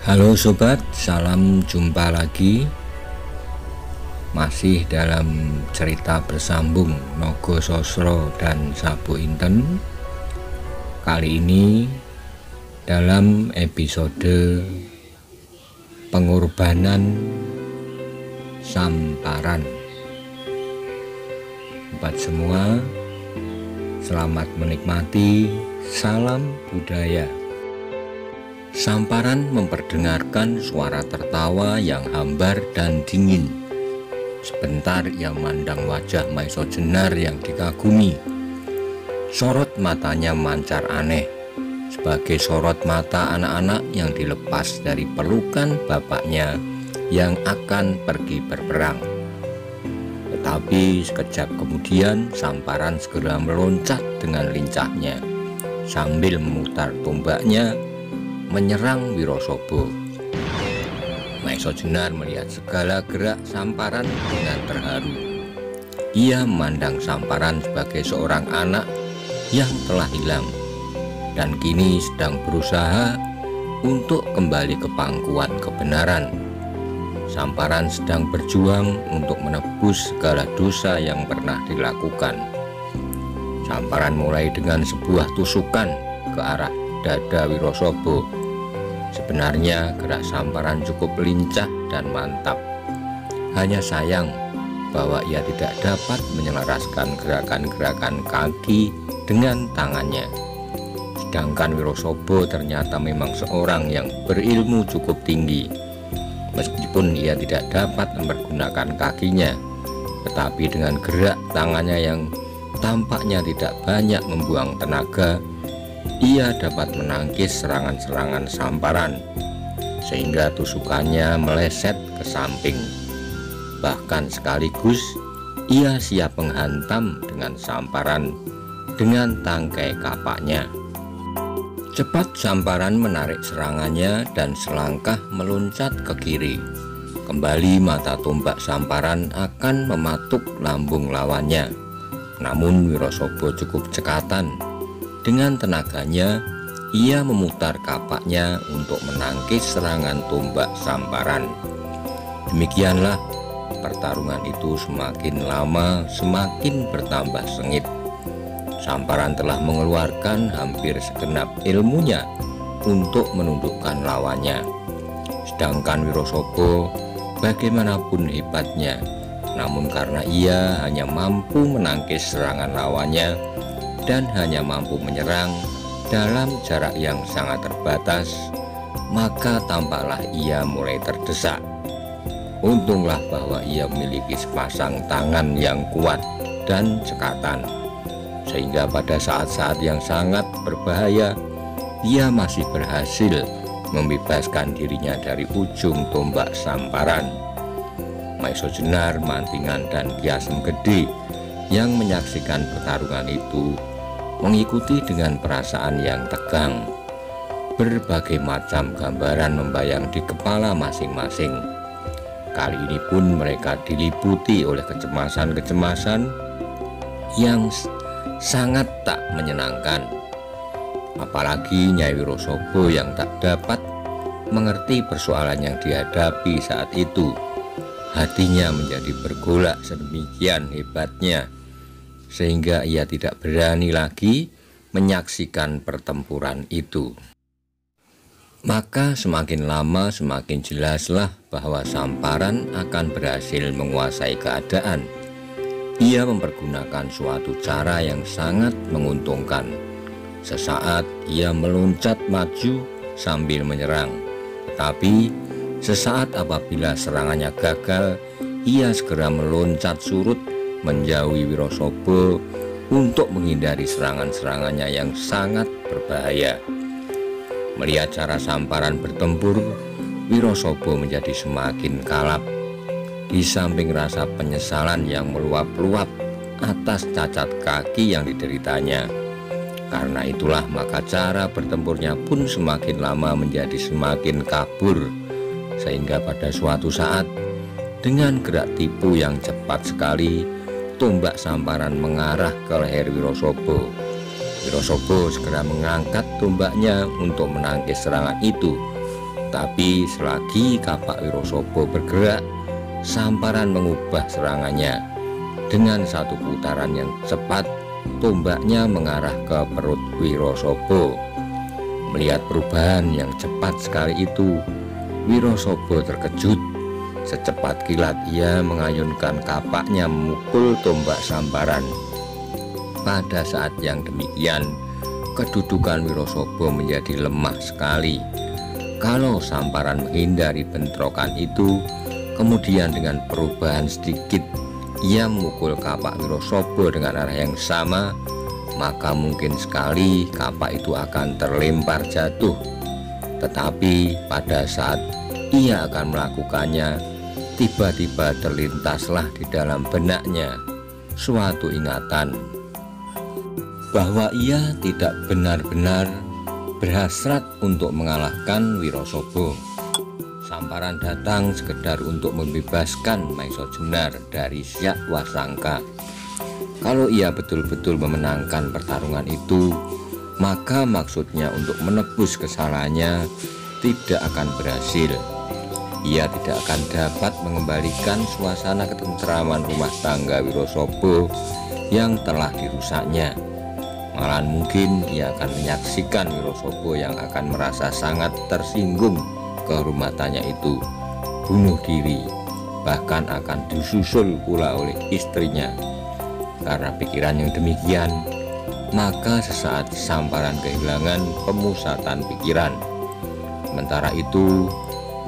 Halo sobat, salam jumpa lagi. Masih dalam cerita bersambung Nogososro dan Sabu Inten. Kali ini dalam episode pengorbanan Samparan. Buat semua, selamat menikmati. Salam budaya. Samparan memperdengarkan suara tertawa yang hambar dan dingin. Sebentar ia memandang wajah Maiso Jenar yang dikagumi. Sorot matanya mancar aneh, sebagai sorot mata anak-anak yang dilepas dari pelukan bapaknya yang akan pergi berperang. Tetapi sekejap kemudian Samparan segera meloncat dengan lincahnya sambil memutar tombaknya menyerang Wirosobo. Maiso Jenar melihat segala gerak Samparan dengan terharu. Ia memandang Samparan sebagai seorang anak yang telah hilang dan kini sedang berusaha untuk kembali ke pangkuan kebenaran. Samparan sedang berjuang untuk menebus segala dosa yang pernah dilakukan. Samparan mulai dengan sebuah tusukan ke arah dada Wirosobo. Sebenarnya gerak Samparan cukup lincah dan mantap. Hanya sayang bahwa ia tidak dapat menyelaraskan gerakan-gerakan kaki dengan tangannya. Sedangkan Wirosobo ternyata memang seorang yang berilmu cukup tinggi. Meskipun ia tidak dapat mempergunakan kakinya, tetapi dengan gerak tangannya yang tampaknya tidak banyak membuang tenaga, ia dapat menangkis serangan-serangan Samparan sehingga tusukannya meleset ke samping. Bahkan sekaligus ia siap menghantam dengan Samparan dengan tangkai kapaknya. Cepat Samparan menarik serangannya dan selangkah meloncat ke kiri. Kembali mata tombak Samparan akan mematuk lambung lawannya. Namun Wirosobo cukup cekatan. Dengan tenaganya, ia memutar kapaknya untuk menangkis serangan tombak Samparan. Demikianlah pertarungan itu semakin lama semakin bertambah sengit. Samparan telah mengeluarkan hampir segenap ilmunya untuk menundukkan lawannya. Sedangkan Wirosobo bagaimanapun hebatnya, namun karena ia hanya mampu menangkis serangan lawannya dan hanya mampu menyerang dalam jarak yang sangat terbatas, maka tampaklah ia mulai terdesak. Untunglah bahwa ia memiliki sepasang tangan yang kuat dan cekatan, sehingga pada saat-saat yang sangat berbahaya, ia masih berhasil membebaskan dirinya dari ujung tombak Samparan. Maiso Jenar, Mantingan, dan Ki Asem Gede yang menyaksikan pertarungan itu mengikuti dengan perasaan yang tegang. Berbagai macam gambaran membayang di kepala masing-masing. Kali ini pun mereka diliputi oleh kecemasan-kecemasan yang sangat tak menyenangkan. Apalagi Nyai Wirosobo yang tak dapat mengerti persoalan yang dihadapi saat itu. Hatinya menjadi bergolak sedemikian hebatnya, sehingga ia tidak berani lagi menyaksikan pertempuran itu. Maka semakin lama semakin jelaslah bahwa Samparan akan berhasil menguasai keadaan. Ia mempergunakan suatu cara yang sangat menguntungkan. Sesaat ia meloncat maju sambil menyerang, tetapi sesaat apabila serangannya gagal, ia segera meloncat surut menjauhi Wirosobo untuk menghindari serangan-serangannya yang sangat berbahaya. Melihat cara Samparan bertempur, Wirosobo menjadi semakin kalap. Di samping rasa penyesalan yang meluap-luap atas cacat kaki yang dideritanya. Karena itulah maka cara bertempurnya pun semakin lama menjadi semakin kabur, sehingga pada suatu saat dengan gerak tipu yang cepat sekali, tombak Samparan mengarah ke leher Wirosobo. Wirosobo segera mengangkat tombaknya untuk menangkis serangan itu. Tapi selagi Kapak Wirosobo bergerak, Samparan mengubah serangannya. Dengan satu putaran yang cepat, tombaknya mengarah ke perut Wirosobo. Melihat perubahan yang cepat sekali itu, Wirosobo terkejut. Secepat kilat ia mengayunkan kapaknya memukul tombak Samparan. Pada saat yang demikian, kedudukan Wirosobo menjadi lemah sekali. Kalau Samparan menghindari bentrokan itu, kemudian dengan perubahan sedikit ia memukul kapak Wirosobo dengan arah yang sama, maka mungkin sekali kapak itu akan terlempar jatuh. Tetapi pada saat ia akan melakukannya, tiba-tiba terlintaslah di dalam benaknya suatu ingatan bahwa ia tidak benar-benar berhasrat untuk mengalahkan Wirosobo. Samparan datang sekedar untuk membebaskan Maiso Jenar dari Syak Wasangka. Kalau ia betul-betul memenangkan pertarungan itu, maka maksudnya untuk menebus kesalahannya tidak akan berhasil. Ia tidak akan dapat mengembalikan suasana ketentraman rumah tangga Wirosobo yang telah dirusaknya. Malahan mungkin ia akan menyaksikan Wirosobo yang akan merasa sangat tersinggung kehormatannya itu bunuh diri, bahkan akan disusul pula oleh istrinya. Karena pikiran yang demikian, maka sesaat Samparan kehilangan pemusatan pikiran. Sementara itu,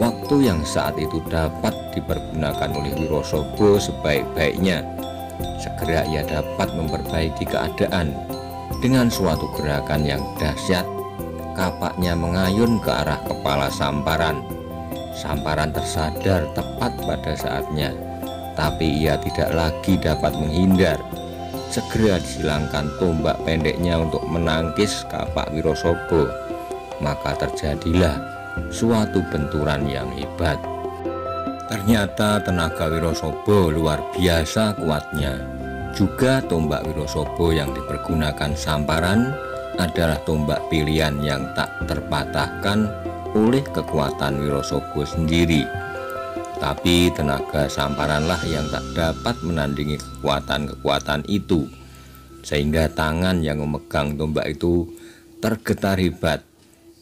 waktu yang saat itu dapat dipergunakan oleh Wirosobo sebaik-baiknya. Segera ia dapat memperbaiki keadaan. Dengan suatu gerakan yang dahsyat, kapaknya mengayun ke arah kepala Samparan. Samparan tersadar tepat pada saatnya, tapi ia tidak lagi dapat menghindar. Segera disilangkan tombak pendeknya untuk menangkis kapak Wirosobo. Maka terjadilah suatu benturan yang hebat. Ternyata tenaga Wirosobo luar biasa kuatnya. Juga tombak Wirosobo yang dipergunakan Samparan adalah tombak pilihan yang tak terpatahkan oleh kekuatan Wirosobo sendiri. Tapi tenaga Samparanlah yang tak dapat menandingi kekuatan-kekuatan itu, sehingga tangan yang memegang tombak itu tergetar hebat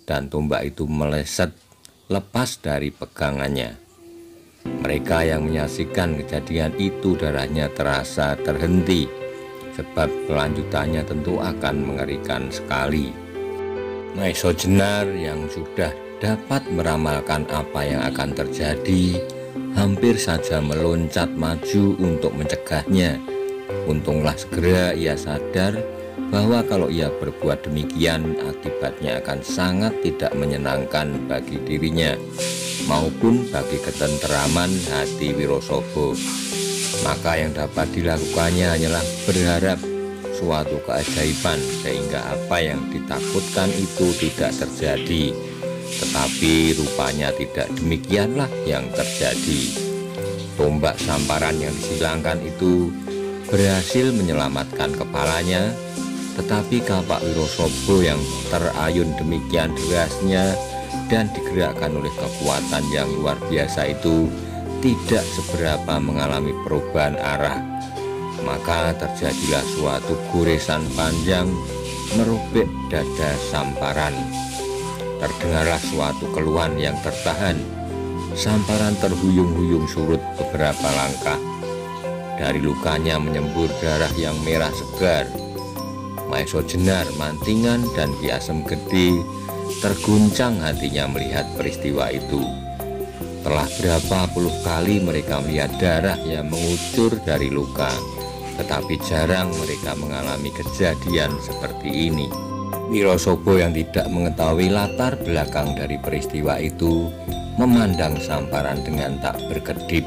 dan tombak itu meleset lepas dari pegangannya. Mereka yang menyaksikan kejadian itu darahnya terasa terhenti, sebab kelanjutannya tentu akan mengerikan sekali. Maiso Jenar yang sudah dapat meramalkan apa yang akan terjadi, hampir saja meloncat maju untuk mencegahnya. Untunglah segera ia sadar bahwa kalau ia berbuat demikian, akibatnya akan sangat tidak menyenangkan bagi dirinya maupun bagi ketenteraman hati Wirosobo. Maka yang dapat dilakukannya hanyalah berharap suatu keajaiban sehingga apa yang ditakutkan itu tidak terjadi. Tetapi rupanya tidak demikianlah yang terjadi. Tombak Samparan yang disilangkan itu berhasil menyelamatkan kepalanya, tetapi kapak Wirosobo yang terayun demikian derasnya dan digerakkan oleh kekuatan yang luar biasa itu tidak seberapa mengalami perubahan arah. Maka terjadilah suatu goresan panjang merobek dada Samparan. Terdengarlah suatu keluhan yang tertahan. Samparan terhuyung-huyung surut beberapa langkah. Dari lukanya menyembur darah yang merah segar. Maiso Jenar, Mantingan, dan Ki Asem Gede terguncang hatinya melihat peristiwa itu. Telah berapa puluh kali mereka melihat darah yang mengucur dari luka, tetapi jarang mereka mengalami kejadian seperti ini. Wirosobo yang tidak mengetahui latar belakang dari peristiwa itu memandang Samparan dengan tak berkedip.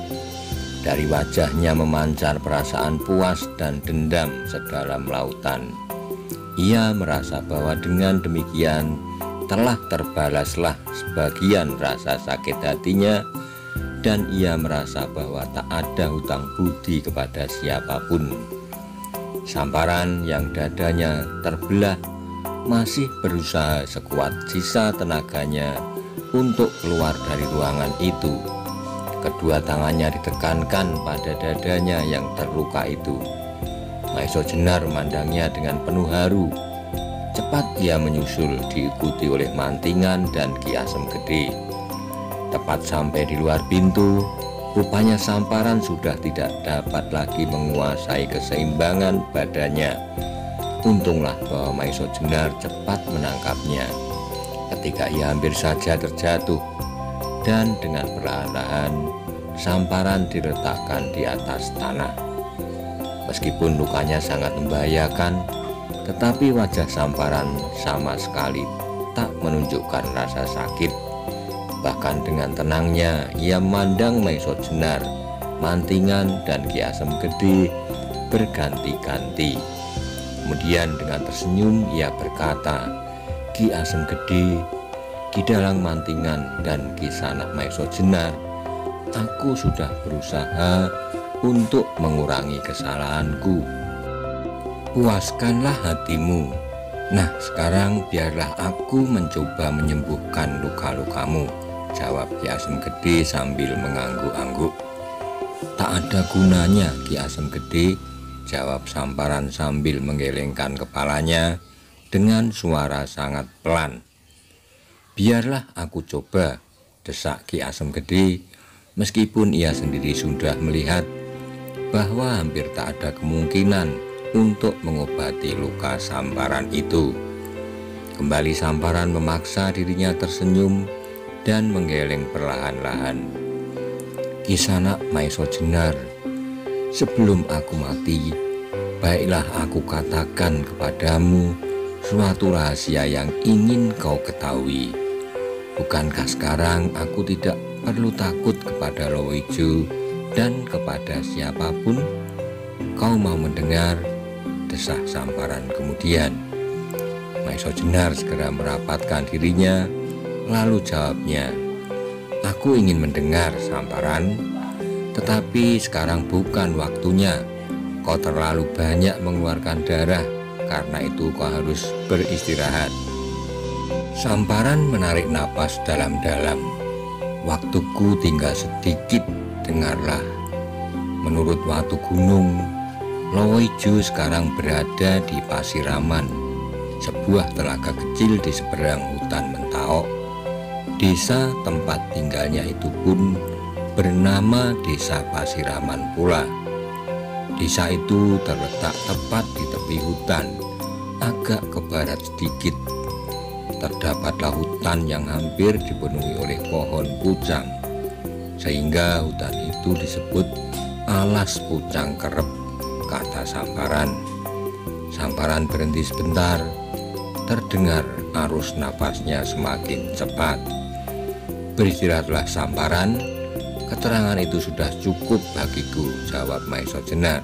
Dari wajahnya memancar perasaan puas dan dendam sedalam lautan. Ia merasa bahwa dengan demikian telah terbalaslah sebagian rasa sakit hatinya, dan ia merasa bahwa tak ada hutang budi kepada siapapun. Samparan yang dadanya terbelah masih berusaha sekuat sisa tenaganya untuk keluar dari ruangan itu. Kedua tangannya ditekankan pada dadanya yang terluka itu. Maesa Jenar memandangnya dengan penuh haru. Cepat ia menyusul, diikuti oleh Mantingan dan Ki Asem Gede. Tepat sampai di luar pintu, rupanya Samparan sudah tidak dapat lagi menguasai keseimbangan badannya. Untunglah bahwa Maesa Jenar cepat menangkapnya ketika ia hampir saja terjatuh, dan dengan perlahan-lahan Samparan diletakkan di atas tanah. Meskipun lukanya sangat membahayakan, tetapi wajah Samparan sama sekali tak menunjukkan rasa sakit. Bahkan dengan tenangnya ia memandang Maesa Jenar, Mantingan, dan Ki Asem Gede berganti-ganti. Kemudian dengan tersenyum ia berkata, "Ki Asem Gede, Ki Dalang Mantingan, dan Ki Sanak Maesa Jenar, aku sudah berusaha untuk mengurangi kesalahanku. Puaskanlah hatimu. Nah, sekarang biarlah aku mencoba menyembuhkan luka-lukamu," jawab Ki Asem Gede sambil mengangguk-angguk. "Tak ada gunanya, Ki Asem Gede," jawab Samparan sambil menggelengkan kepalanya dengan suara sangat pelan. "Biarlah aku coba," desak Ki Asem Gede, meskipun ia sendiri sudah melihat bahwa hampir tak ada kemungkinan untuk mengobati luka Samparan itu. Kembali Samparan memaksa dirinya tersenyum dan menggeleng perlahan-lahan. "Ki Sanak Maesa Jenar, sebelum aku mati, baiklah aku katakan kepadamu suatu rahasia yang ingin kau ketahui. Bukankah sekarang aku tidak perlu takut kepada Lowijo dan kepada siapapun? Kau mau mendengar?" desah Samparan kemudian. Maesa Jenar segera merapatkan dirinya, lalu jawabnya, "Aku ingin mendengar, Samparan, tetapi sekarang bukan waktunya. Kau terlalu banyak mengeluarkan darah, karena itu kau harus beristirahat." Samparan menarik napas dalam-dalam. "Waktuku tinggal sedikit, dengarlah. Menurut Watu Gunung, Lowijo sekarang berada di Pasiraman, sebuah telaga kecil di seberang hutan Mentaok. Desa tempat tinggalnya itu pun bernama Desa Pasiraman pula. Desa itu terletak tepat di tepi hutan, agak ke barat sedikit. Terdapatlah hutan yang hampir dipenuhi oleh pohon pucang, sehingga hutan itu disebut Alas Pucang Kerep," kata Samparan. Samparan berhenti sebentar, terdengar arus napasnya semakin cepat. "Beristirahatlah Samparan, keterangan itu sudah cukup bagiku," jawab Maesa Jenar.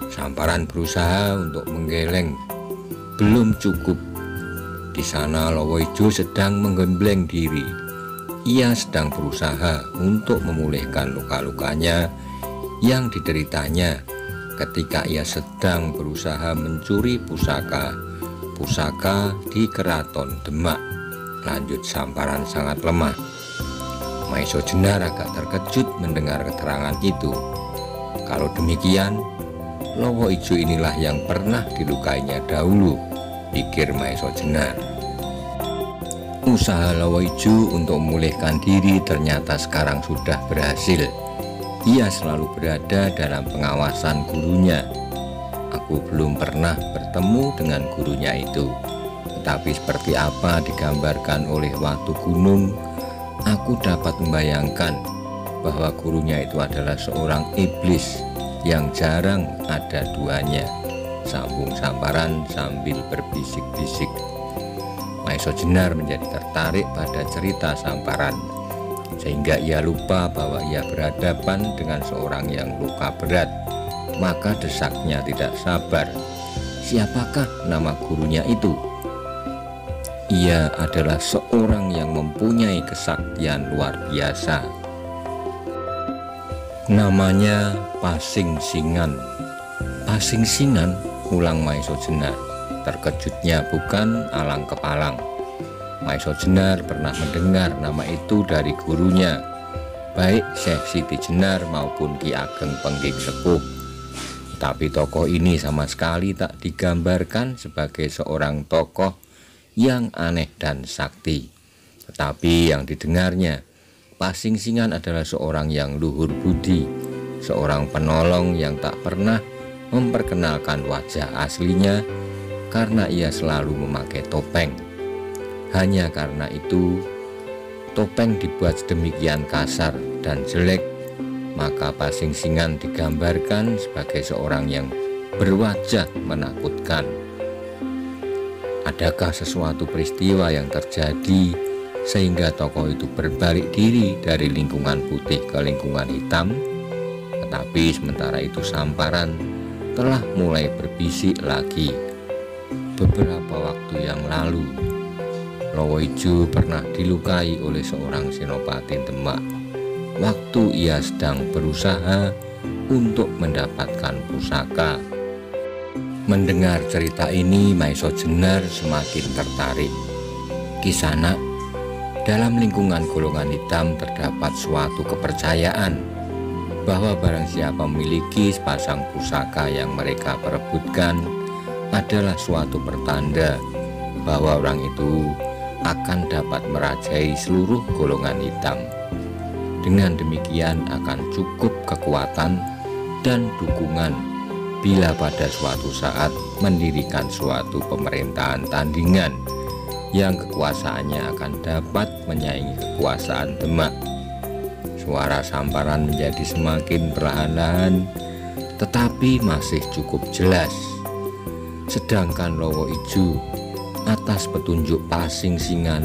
Samparan berusaha untuk menggeleng. "Belum cukup. Di sana Lowijo sedang menggembleng diri. Ia sedang berusaha untuk memulihkan luka-lukanya yang dideritanya ketika ia sedang berusaha mencuri pusaka di Keraton Demak," lanjut Samparan sangat lemah. Maesa Jenar agak terkejut mendengar keterangan itu. Kalau demikian, Lowijo inilah yang pernah dilukainya dahulu, pikir Maesa Jenar. Usaha Lowijo untuk memulihkan diri ternyata sekarang sudah berhasil. Ia selalu berada dalam pengawasan gurunya. Aku belum pernah bertemu dengan gurunya itu, tetapi seperti apa digambarkan oleh Watu Gunung, aku dapat membayangkan bahwa gurunya itu adalah seorang iblis yang jarang ada duanya, sambung Samparan sambil berbisik-bisik. Maesa Jenar menjadi tertarik pada cerita Samparan, sehingga ia lupa bahwa ia berhadapan dengan seorang yang luka berat. Maka desaknya tidak sabar, "Siapakah nama gurunya itu?" "Ia adalah seorang yang mempunyai kesaktian luar biasa. Namanya Pasing Singan." "Pasing Singan?" ulang Maesa Jenar. Terkejutnya bukan alang kepalang. Maiso Jenar pernah mendengar nama itu dari gurunya, baik Syekh Siti Jenar maupun Ki Ageng Pengging Sepuh. Tapi tokoh ini sama sekali tak digambarkan sebagai seorang tokoh yang aneh dan sakti. Tetapi yang didengarnya, Pasingsingan adalah seorang yang luhur budi, seorang penolong yang tak pernah memperkenalkan wajah aslinya karena ia selalu memakai topeng. Hanya karena itu, topeng dibuat sedemikian kasar dan jelek, maka Pasingsingan digambarkan sebagai seorang yang berwajah menakutkan. Adakah sesuatu peristiwa yang terjadi sehingga tokoh itu berbalik diri dari lingkungan putih ke lingkungan hitam? Tetapi sementara itu Samparan telah mulai berbisik lagi. Beberapa waktu yang lalu, Lowo Ijo pernah dilukai oleh seorang Senopati Demak waktu ia sedang berusaha untuk mendapatkan pusaka. Mendengar cerita ini, Maiso Jenar semakin tertarik. Kisanak, dalam lingkungan golongan hitam terdapat suatu kepercayaan bahwa barang siapa memiliki sepasang pusaka yang mereka perebutkan adalah suatu pertanda bahwa orang itu akan dapat merajai seluruh golongan hitam. Dengan demikian akan cukup kekuatan dan dukungan bila pada suatu saat mendirikan suatu pemerintahan tandingan yang kekuasaannya akan dapat menyaingi kekuasaan Demak. Suara Samparan menjadi semakin perlahan-lahan, tetapi masih cukup jelas. Sedangkan Lowo Ijo atas petunjuk Pasingsingan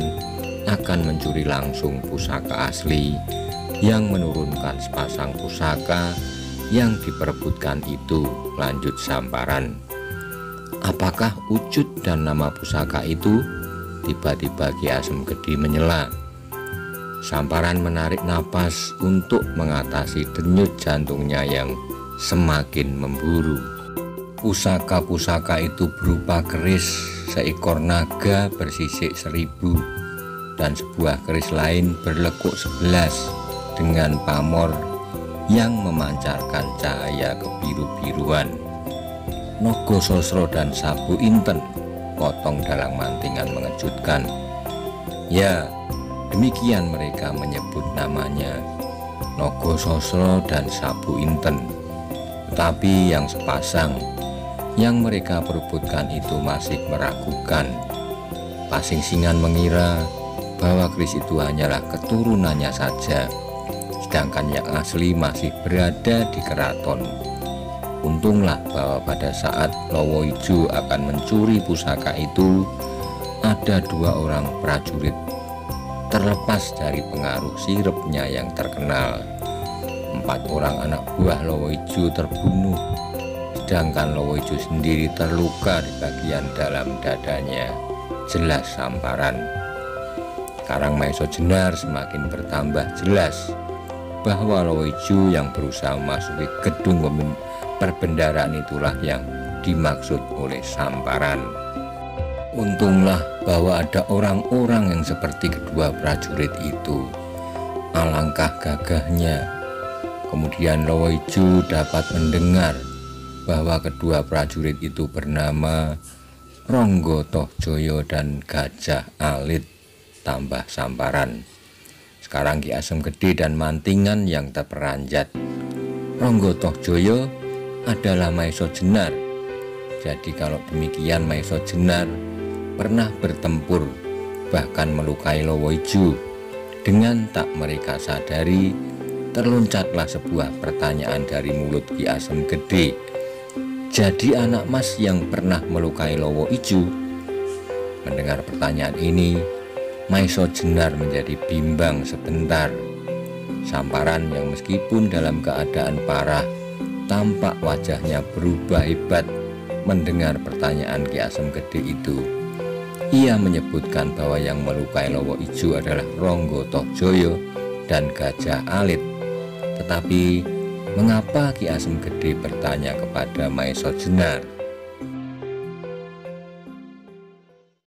akan mencuri langsung pusaka asli yang menurunkan sepasang pusaka yang diperebutkan itu. Lanjut Samparan. Apakah wujud dan nama pusaka itu? Tiba-tiba Ki Asem Gede menyela. Samparan menarik napas untuk mengatasi denyut jantungnya yang semakin memburu. Pusaka-pusaka itu berupa keris seekor naga bersisik 1000 dan sebuah keris lain berlekuk 11 dengan pamor yang memancarkan cahaya kebiru-biruan. Nogo Sosro dan Sabu Inten, potong dalam mantingan mengejutkan. Ya, demikian mereka menyebut namanya, Nogo Sosro dan Sabu Inten. Tetapi yang sepasang yang mereka perebutkan itu masih meragukan. Pasingsingan mengira bahwa keris itu hanyalah keturunannya saja, sedangkan yang asli masih berada di keraton. Untunglah bahwa pada saat Lowo Ijo akan mencuri pusaka itu, ada 2 orang prajurit terlepas dari pengaruh sirepnya yang terkenal. 4 orang anak buah Lowo Ijo terbunuh, sedangkan Lowo Ijo sendiri terluka di bagian dalam dadanya. Jelas Samparan. Sekarang Maiso Jenar semakin bertambah jelas bahwa Lowo Ijo yang berusaha memasuki gedung perbendaharaan itulah yang dimaksud oleh Samparan. Untunglah bahwa ada orang-orang yang seperti kedua prajurit itu. Alangkah gagahnya. Kemudian Lowo Ijo dapat mendengar bahwa kedua prajurit itu bernama Ronggo Tohjoyo dan Gajah Alit, tambah Samparan. Sekarang Ki Asem Gede dan mantingan yang terperanjat. Ronggo Tohjoyo adalah Maiso Jenar. Jadi kalau demikian Maiso Jenar pernah bertempur, bahkan melukai Lowo Ijo. Dengan tak mereka sadari, terloncatlah sebuah pertanyaan dari mulut Ki Asem Gede. Jadi anak mas yang pernah melukai Lowo Ijo? Mendengar pertanyaan ini, Maiso Jenar menjadi bimbang sebentar. Samparan yang meskipun dalam keadaan parah, tampak wajahnya berubah hebat mendengar pertanyaan Ki Asem Gede itu. Ia menyebutkan bahwa yang melukai Lowo Ijo adalah Ronggo Tohjoyo dan Gajah Alit. Tetapi mengapa Ki Asem Gede bertanya kepada Maiso Jenar?